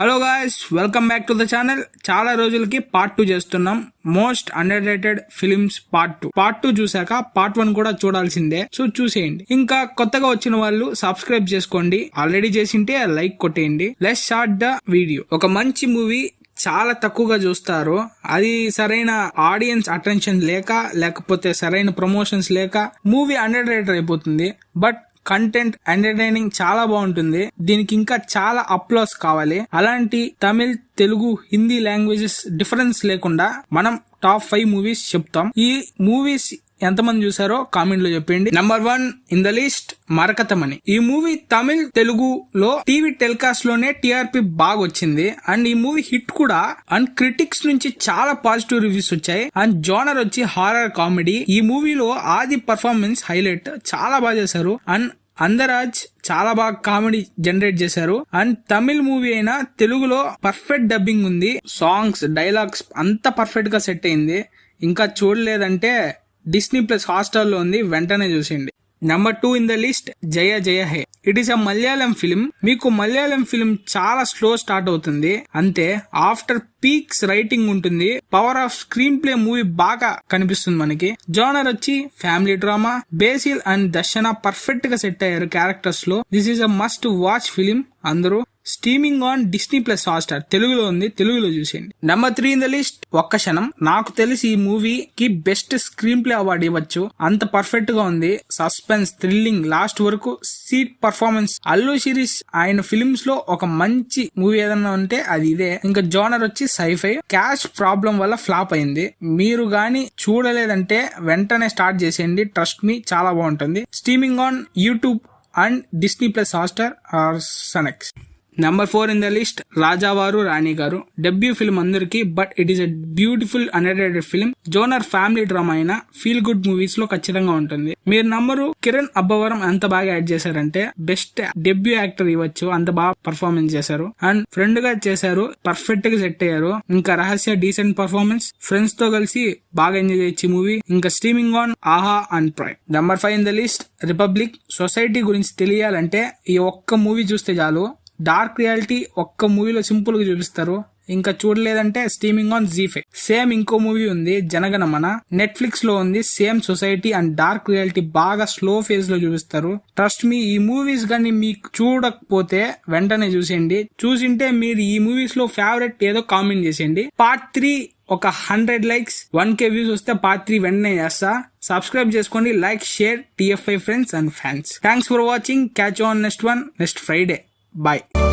Hello guys, welcome back to the channel. చాలా రోజులకి part 2 చేస్తున్నాం. Most under rated films part 2 చూసాక part 1 కూడా చూడాల్సిందే. సో చూసేయండి. ఇంకా కొత్తగా వచ్చిన వాళ్ళు సబ్స్క్రైబ్ చేసుకోండి. ఆల్రెడీ చేసింటే లైక్ కొట్టేయండి. Let's start the video. ఒక మంచి మూవీ చాలా తక్కువగా చూస్తారు. అది సరైన ఆడియన్స్ అటెన్షన్ లేకపోతే సరైన ప్రమోషన్స్ లేక మూవీ అండర్ రేటెడ్ అయిపోతుంది. బట్ కంటెంట్ ఎంటర్టైనింగ్ చాలా బాగుంటుంది. దీనికి ఇంకా చాలా అప్లాస్ కావాలి. అలాంటి తమిళ్, తెలుగు, హిందీ లాంగ్వేజెస్ డిఫరెన్స్ లేకుండా మనం టాప్ 5 మూవీస్ చెప్తాం. ఈ మూవీస్ ఎంతమంది చూసారో కామెంట్ లో చెప్పండి. Number 1 in the list Marakathamani. ఈ మూవీ తమిళ్, తెలుగులో టీవీ టెలికాస్ట్ లోనే టీఆర్పీ బాగా వచ్చింది. అండ్ ఈ మూవీ హిట్ కూడా. అండ్ క్రిటిక్స్ నుంచి చాలా పాజిటివ్ రివ్యూస్ వచ్చాయి. అండ్ జోనర్ వచ్చి హారర్ కామెడీ. ఈ మూవీలో ఆది పర్ఫార్మెన్స్ హైలైట్, చాలా బాగా చేశారు. అండ్ అందరాజ్ చాలా బాగా కామెడీ జనరేట్ చేశారు. అండ్ తమిళ్ మూవీ అయినా తెలుగులో పర్ఫెక్ట్ డబ్బింగ్ ఉంది. సాంగ్స్, డైలాగ్స్ అంతా పర్ఫెక్ట్ గా సెట్ అయింది. ఇంకా చూడలేదంటే డిస్నీ ప్లస్ హాట్‌స్టార్ లో ఉంది, వెంటనే చూసేయండి. Number 2 in the list Jaya Jaya Hey. It is a Malayalam film. మీకు మలయాళం ఫిల్మ్ చాలా స్లో స్టార్ట్ అవుతుంది. అంతే ఆఫ్టర్ పీక్స్ రైటింగ్ ఉంటుంది. Power of screenplay movie బాగా కనిపిస్తుంది మనకి. జోనర్ వచ్చి family drama. Basil and Darshana perfect గా సెట్ అయ్యారు క్యారెక్టర్స్ లో. This is a must watch film. అందరూ streaming on Disney plus Hotstar. తెలుగులో ఉంది, తెలుగులో చూసేయండి. నంబర్ 3 ఇన్ ద లిస్ట్ ఒక్క క్షణం. నాకు తెలిసి ఈ మూవీకి బెస్ట్ స్క్రీన్ ప్లే అవార్డు ఇవ్వచ్చు. అంత పర్ఫెక్ట్ గా ఉంది. సస్పెన్స్, థ్రిల్లింగ్, లాస్ట్ వరకు సీట్ పర్ఫార్మెన్స్. అల్లు శిరీష్ ఆయన ఫిలిమ్స్ లో ఒక మంచి మూవీ ఏదన్నా ఉంటే అది ఇదే. ఇంకా జోనర్ వచ్చి సైఫై. క్యాష్ ప్రాబ్లం వల్ల ఫ్లాప్ అయింది. మీరు గాని చూడలేదంటే వెంటనే స్టార్ట్ చేసేయండి. ట్రస్ట్ మీ, చాలా బాగుంటుంది. Streaming on YouTube and Disney plus Hotstar or Sun NXT. Number 4 in the list Rajavaru Rani garu. Debut film అందరికి, but it is a beautiful underrated film. Genre family drama అయినా ఫీల్ గుడ్ మూవీస్ లో ఖచ్చితంగా ఉంటుంది. మీరు number Kiran Abbavaram ఎంత బాగా యాడ్ చేశారంటే బెస్ట్ డెబ్యూ యాక్టర్ ఇవ్వచ్చు. అంత బాగా పర్ఫార్మెన్స్ చేశారు. అండ్ ఫ్రెండ్ గా చేశారు, పర్ఫెక్ట్ గా సెట్ అయ్యారు. ఇంకా రహస్య డీసెంట్ పర్ఫార్మెన్స్. ఫ్రెండ్స్ తో కలిసి బాగా ఎంజాయ్ చేయొచ్చు మూవీ. ఇంకా స్ట్రీమింగ్ ఆన్ ఆహా and prime. Number 5 in the list republic. Society గురించి తెలియాలంటే ఈ ఒక్క మూవీ చూస్తే చాలు. డార్క్ రియాలిటీ ఒక్క మూవీలో సింపుల్ గా చూపిస్తారు. ఇంకా చూడలేదంటే స్ట్రీమింగ్ ఆన్ జీ5. సేమ్ ఇంకో మూవీ ఉంది జనగణమన, నెట్ఫ్లిక్స్ లో ఉంది. Same society and dark reality బాగా స్లో ఫేజ్ లో చూపిస్తారు. ట్రస్ట్ మీ, ఈ మూవీస్ గానీ మీకు చూడకపోతే వెంటనే చూసేయండి. చూసింటే మీరు ఈ మూవీస్ లో ఫేవరెట్ ఏదో కామెంట్ చేసేయండి. పార్ట్ 3 ఒక 100 లైక్స్, 1K వ్యూస్ వస్తే పార్ట్ 3 వెంటనే చేస్తా. సబ్స్క్రైబ్ చేసుకోండి. Like, share TF5 friends and fans. Thanks for watching. Catch on next one, next Friday. Bye.